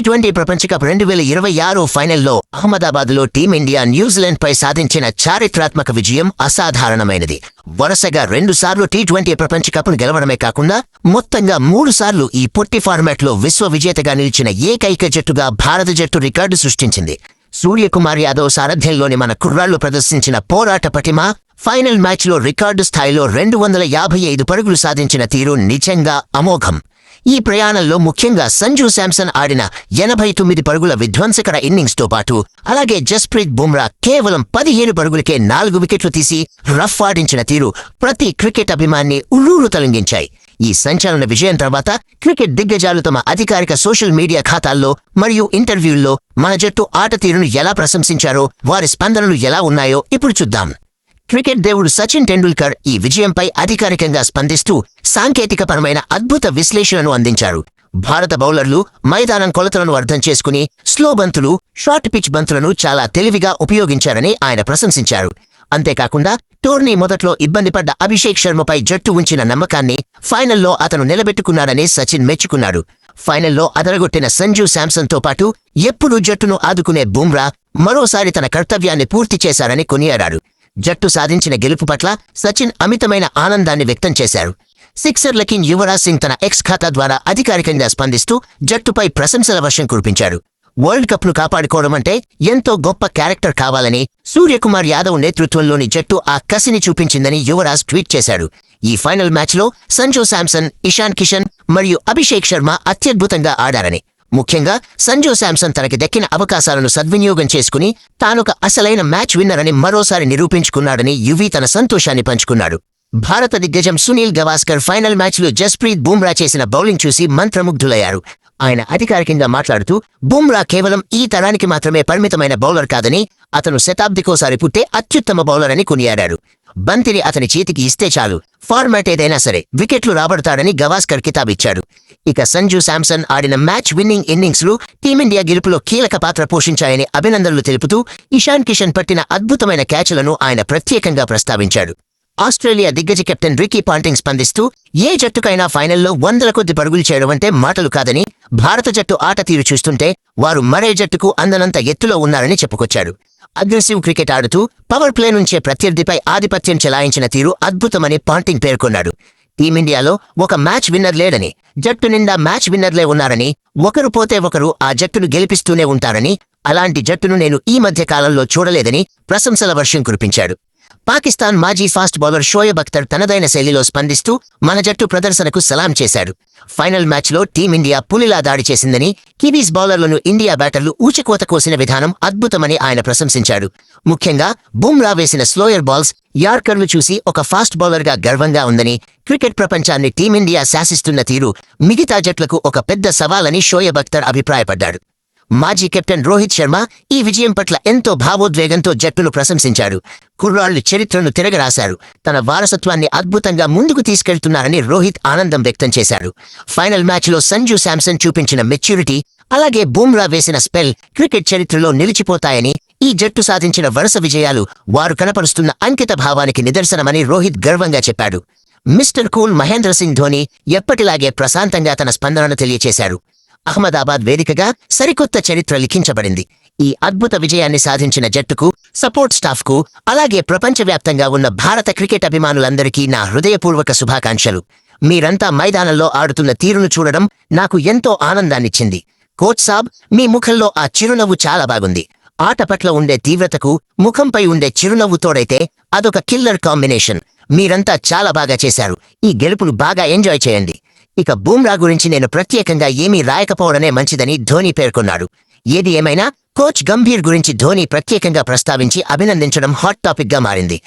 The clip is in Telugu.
టీ20 ప్రపంచ కప్ 2026 ఫైనల్లో అహ్మదాబాద్లో టీమిండియా న్యూజిలాండ్పై సాధించిన చారిత్రాత్మక విజయం అసాధారణమైనది. వరుసగా 2 సార్లు టీ20 ప్రపంచ కప్ను గెలవడమే కాకుండా మొత్తంగా 3 సార్లు ఈ పొట్టి ఫార్మాట్లో విశ్వ విజేతగా నిలిచిన ఏకైక జట్టుగా భారత జట్టు రికార్డు సృష్టించింది. సూర్యకుమార్ యాదవ్ సారథ్యంలోని మన కుర్రాళ్లు ప్రదర్శించిన పోరాట పటిమ, ఫైనల్ మ్యాచ్లో రికార్డు స్థాయిలో 255 పరుగులు సాధించిన తీరు నిజంగా అమోఘం. ఈ ప్రయాణంలో ముఖ్యంగా సంజు శాంసన్ ఆడిన 89 పరుగుల విధ్వంసకర ఇన్నింగ్స్తో పాటు అలాగే జస్ప్రీత్ బుమ్రా కేవలం 15 పరుగులకే 4 వికెట్లు తీసి రఫ్ ఆడించిన తీరు ప్రతి క్రికెట్ అభిమాన్ని ఉర్రూరు తొలగించాయి. ఈ సంచలన విజయం తర్వాత క్రికెట్ దిగ్గజాలు తమ అధికారిక సోషల్ మీడియా ఖాతాల్లో మరియు ఇంటర్వ్యూల్లో మన జట్టు ఆట తీరును ఎలా ప్రశంసించారో, వారి స్పందనలు ఎలా ఉన్నాయో ఇప్పుడు చూద్దాం. క్రికెట్ దేవుడు సచిన్ టెండూల్కర్ ఈ విజయంపై అధికారికంగా స్పందిస్తూ సాంకేతికపరమైన అద్భుత విశ్లేషణను అందించారు. భారత బౌలర్లు మైదానం కొలతలను అర్థం చేసుకుని స్లో బంతులు, షార్ట్ పిచ్ బంతులను చాలా తెలివిగా ఉపయోగించారని ఆయన ప్రశంసించారు. అంతేకాకుండా టోర్నీ మొదట్లో ఇబ్బంది పడ్డ అభిషేక్ శర్మపై జట్టు ఉంచిన నమ్మకాన్ని ఫైనల్లో అతను నిలబెట్టుకున్నాడని సచిన్ మెచ్చుకున్నాడు. ఫైనల్లో అదరగొట్టిన సంజు శాంసన్తో పాటు ఎప్పుడూ జట్టును ఆదుకునే బుమ్రా మరోసారి తన కర్తవ్యాన్ని పూర్తి చేశారని కొనియాడారు. జట్టు సాధించిన గెలుపు పట్ల సచిన్ అమితమైన ఆనందాన్ని వ్యక్తం చేశారు. సిక్సర్ల కింగ్ యువరాజ్ సింగ్ తన ఎక్స్ ఖాతా ద్వారా అధికారికంగా స్పందిస్తూ జట్టుపై ప్రశంసల వర్షం కురిపించారు. వరల్డ్ కప్ను కాపాడుకోవడం అంటే ఎంతో గొప్ప క్యారెక్టర్ కావాలని, సూర్యకుమార్ యాదవ్ నేతృత్వంలోని జట్టు ఆ కసిని చూపించిందని యువరాజ్ ట్వీట్ చేశారు. ఈ ఫైనల్ మ్యాచ్లో సంజు శాంసన్, ఇషాన్ కిషన్ మరియు అభిషేక్ శర్మ అత్యద్భుతంగా ఆడారని, ముఖ్యంగా సంజు శాంసన్ తనకి దక్కిన అవకాశాలను సద్వినియోగం చేసుకుని తానొక అసలైన మ్యాచ్ విన్నర్ అని మరోసారి నిరూపించుకున్నాడని యువి తన సంతోషాన్ని పంచుకున్నాడు. భారత దిగ్గజం సునీల్ గవాస్కర్ ఫైనల్ మ్యాచ్లో జస్ప్రీత్ బుమ్రా చేసిన బౌలింగ్ చూసి మంత్రముగ్ధులయ్యారు. ఆయన అధికారికంగా మాట్లాడుతూ బుమ్రా కేవలం ఈ తరానికి మాత్రమే పరిమితమైన బౌలర్ కాదని, అతను శతాబ్దికోసారి పుట్టే అత్యుత్తమ బౌలర్ అని కొనియాడారు. బంతిని అతని చేతికి ఇస్తే చాలు, ఫార్మాట్ ఏదైనా సరే వికెట్లు రాబడతాడని గవాస్కర్ కితాబిచ్చాడు. ఇక సంజు శాంసన్ ఆడిన మ్యాచ్ విన్నింగ్ ఇన్నింగ్స్లు టీమిండియా గెలుపులో కీలక పాత్ర పోషించాయని అభినందనలు తెలుపుతూ ఇషాన్ కిషన్ పట్టిన అద్భుతమైన క్యాచ్లను ఆయన ప్రత్యేకంగా ప్రస్తావించాడు. ఆస్ట్రేలియా దిగ్గజ కెప్టెన్ రికీ పాంటింగ్ స్పందిస్తూ ఏ జట్టుకైనా ఫైనల్లో 100 కొద్ది పరుగులు చేయడం అంటే మాటలు కాదని, భారత జట్టు ఆట తీరు చూస్తుంటే వారు మరే జట్టుకు అందనంత ఎత్తులో ఉన్నారని చెప్పుకొచ్చాడు. అగ్రెసివ్ క్రికెట్ ఆడుతూ పవర్ ప్లే నుంచే ప్రత్యర్థిపై ఆధిపత్యం చెలాయించిన తీరు అద్భుతమని పాంటింగ్ పేర్కొన్నాడు. టీమిండియాలో ఒక మ్యాచ్ విన్నర్ లేడని, జట్టు నిండా మ్యాచ్ విన్నర్లే ఉన్నారని, ఒకరు పోతే ఒకరు ఆ జట్టును గెలిపిస్తూనే ఉంటారని, అలాంటి జట్టును నేను ఈ మధ్య కాలంలో చూడలేదని ప్రశంసల వర్షం కురిపించాడు. పాకిస్తాన్ మాజీ ఫాస్ట్ బౌలర్ షోయబ్ అఖ్తర్ తనదైన శైలిలో స్పందిస్తూ మన జట్టు ప్రదర్శనకు సలాం చేశాడు. ఫైనల్ మ్యాచ్లో టీమిండియా పులిలా దాడి చేసిందని, కివీస్ బౌలర్లను ఇండియా బ్యాటర్లు ఊచకోత కోసిన విధానం అద్భుతమని ఆయన ప్రశంసించాడు. ముఖ్యంగా బుమ్రా వేసిన స్లోయర్ బాల్స్, యార్కర్లు చూసి ఒక ఫాస్ట్ బౌలర్గా గర్వంగా ఉందని, క్రికెట్ ప్రపంచాన్ని టీమిండియా శాసిస్తున్న తీరు మిగతా జట్లకు ఒక పెద్ద సవాలని షోయబ్ అఖ్తర్ అభిప్రాయపడ్డాడు. మాజీ కెప్టెన్ రోహిత్ శర్మ ఈ విజయం పట్ల ఎంతో భావోద్వేగంతో జట్టును ప్రశంసించాడు. కుర్రాళ్లు చరిత్రను తిరగరాశారు, తన వారసత్వాన్ని అద్భుతంగా ముందుకు తీసుకెళ్తున్నారని రోహిత్ ఆనందం వ్యక్తం చేశారు. ఫైనల్ మ్యాచ్లో సంజు శాంసన్ చూపించిన మెచ్యూరిటీ, అలాగే బుమ్రా వేసిన స్పెల్ క్రికెట్ చరిత్రలో నిలిచిపోతాయని, ఈ జట్టు సాధించిన వరుస విజయాలు వారు కనపరుస్తున్న అంకిత భావానికి నిదర్శనమని రోహిత్ గర్వంగా చెప్పాడు. మిస్టర్ కూల్ మహేంద్ర సింగ్ ధోని ఎప్పటిలాగే ప్రశాంతంగా తన స్పందనను తెలియచేశారు. అహ్మదాబాద్ వేదికగా సరికొత్త చరిత్ర లిఖించబడింది. ఈ అద్భుత విజయాన్ని సాధించిన జట్టుకు, సపోర్ట్ స్టాఫ్కు, అలాగే ప్రపంచవ్యాప్తంగా ఉన్న భారత క్రికెట్ అభిమానులందరికీ నా హృదయపూర్వక శుభాకాంక్షలు. మీరంతా మైదానంలో ఆడుతున్న తీరును చూడడం నాకు ఎంతో ఆనందాన్నిచ్చింది. కోచ్ సాబ్, మీ ముఖంలో ఆ చిరునవ్వు చాలా బాగుంది. ఆట పట్ల ఉండే తీవ్రతకు ముఖంపై ఉండే చిరునవ్వు తోడైతే అదొక కిల్లర్ కాంబినేషన్. మీరంతా చాలా బాగా చేశారు. ఈ గెలుపును బాగా ఎంజాయ్ చేయండి. ఇక బుమ్రా గురించి నేను ప్రత్యేకంగా ఏమీ రాయకపోవడమే మంచిదని ధోని పేర్కొన్నాడు. ఏది ఏమైనా కోచ్ గంభీర్ గురించి ధోని ప్రత్యేకంగా ప్రస్తావించి అభినందించడం హాట్ టాపిక్గా మారింది.